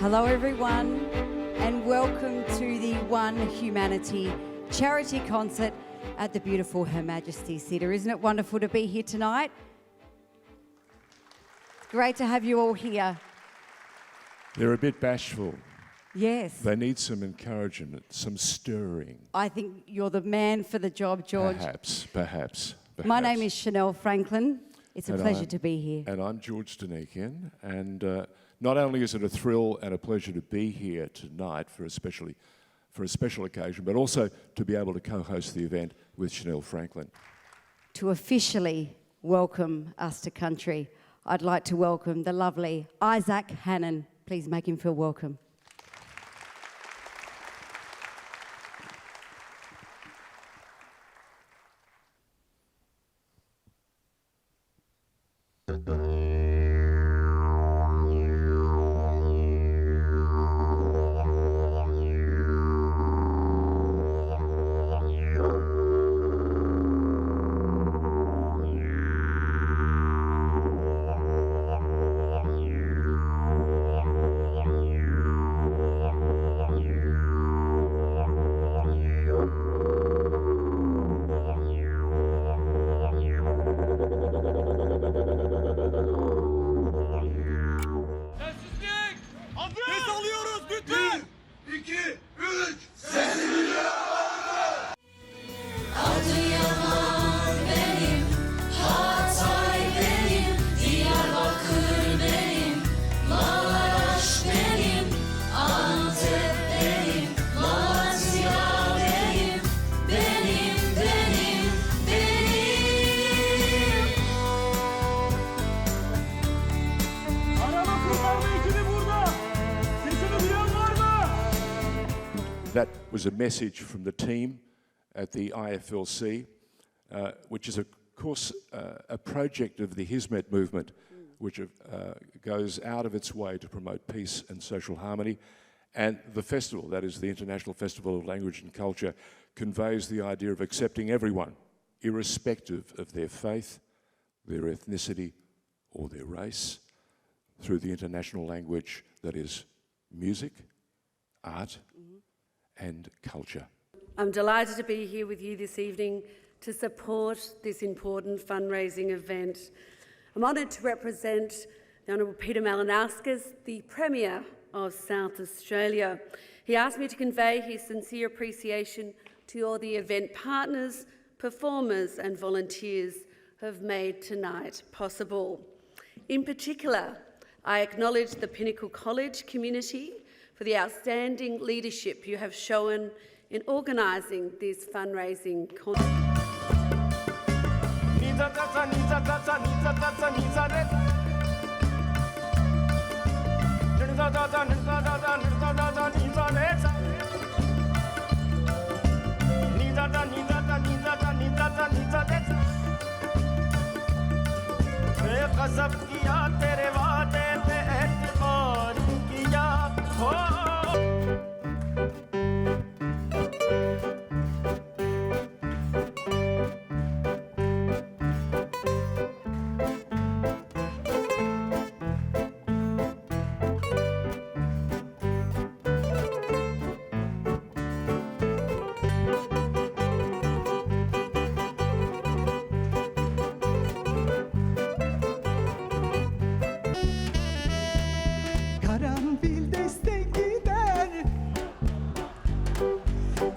Hello everyone and welcome to the One Humanity charity concert at the beautiful Her Majesty Theatre. Isn't it wonderful to be here tonight? It's great to have you all here. They're a bit bashful. Yes. They need some encouragement, some stirring. I think you're the man for the job, George. Perhaps. My name is Chanel Franklin. It's a pleasure to be here. And I'm George Danikian. And not only is it a thrill and a pleasure to be here tonight for a special occasion, but also to be able to co-host the event with Chanel Franklin. To officially welcome us to country, I'd like to welcome the lovely Isaac Hannon. Please make him feel welcome. That was a message from the team at the IFLC, which is, of course, a project of the Hizmet movement, which goes out of its way to promote peace and social harmony. And the festival, that is the International Festival of Language and Culture, conveys the idea of accepting everyone, irrespective of their faith, their ethnicity, or their race, through the international language that is music, art, and culture. I'm delighted to be here with you this evening to support this important fundraising event. I'm honoured to represent the Honourable Peter Malinauskas, the Premier of South Australia. He asked me to convey his sincere appreciation to all the event partners, performers and volunteers who have made tonight possible. In particular, I acknowledge the Pinnacle College community for the outstanding leadership you have shown in organising this fundraising concert.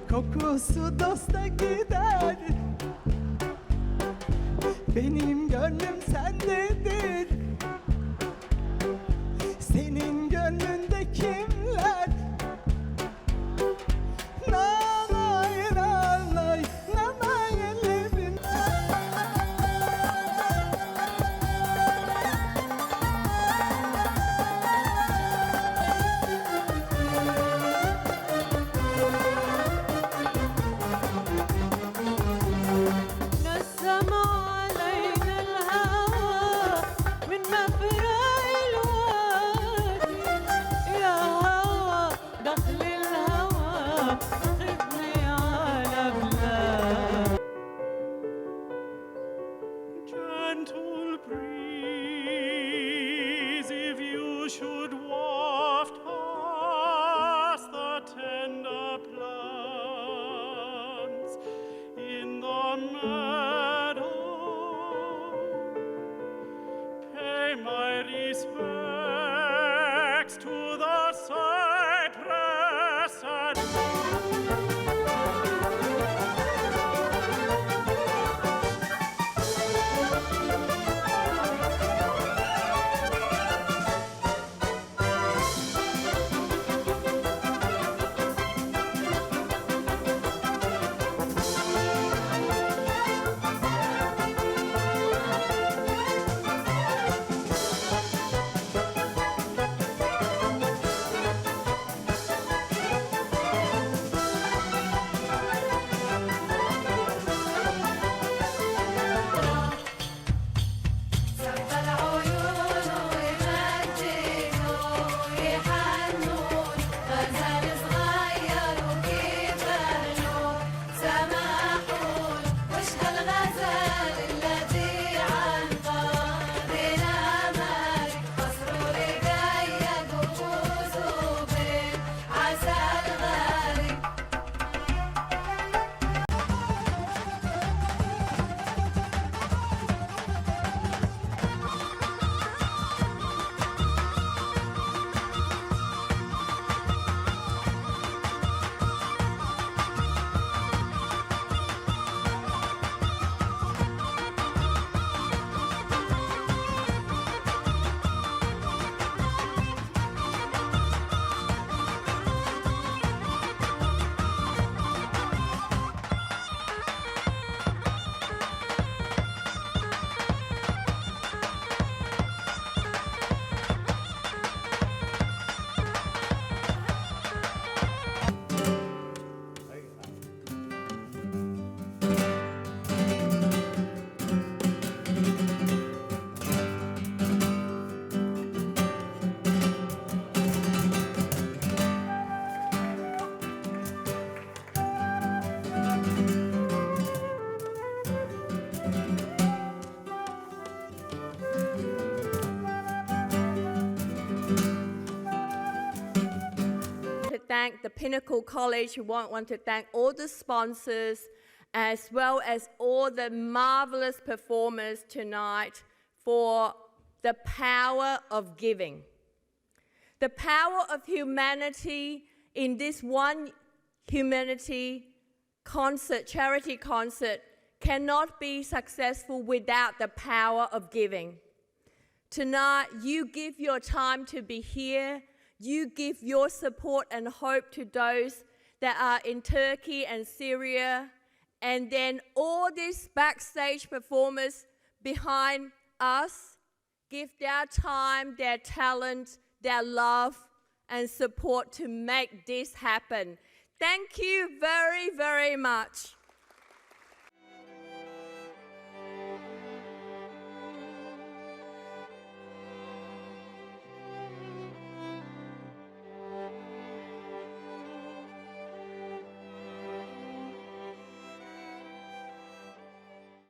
Kokusu dosta gider. Benim gönlüm sendedir. Senin gönlünde kimler? Nanay nanay nanay ellerim. respects to the cypress and thank the Pinnacle College. We want to thank all the sponsors as well as all the marvelous performers tonight for the power of giving. The power of humanity in this one humanity concert, charity concert, cannot be successful without the power of giving. Tonight, you give your time to be here. You give your support and hope to those that are in Turkey and Syria. And then all these backstage performers behind us give their time, their talent, their love, and support to make this happen. Thank you very, very much.